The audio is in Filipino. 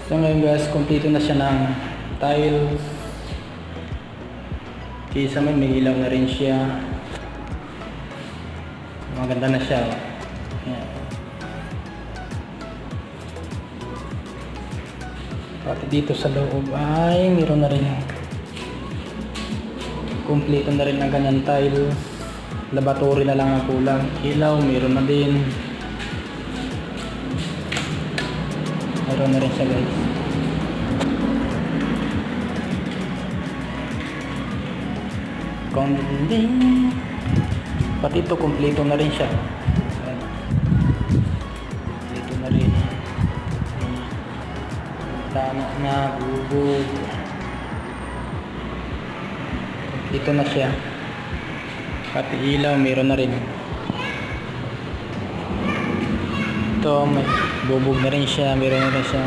So ngayon guys, kompleto na siya ng tiles. Sa may ilaw na rin siya. Maganda na siya. Ayan. Pati dito sa loob ay meron na rin. Kompleto na rin ang ganyan tiles. Laboratory na lang ang kulang. Ilaw, meron na din. Meron na rin siya guys. Konding. Pati ito kompleto na rin siya. Kompleto na rin. Tama na, bubog. Kompleto na siya. Pati ilaw meron na rin. Ito may bubog na rin siya, meron na rin siya.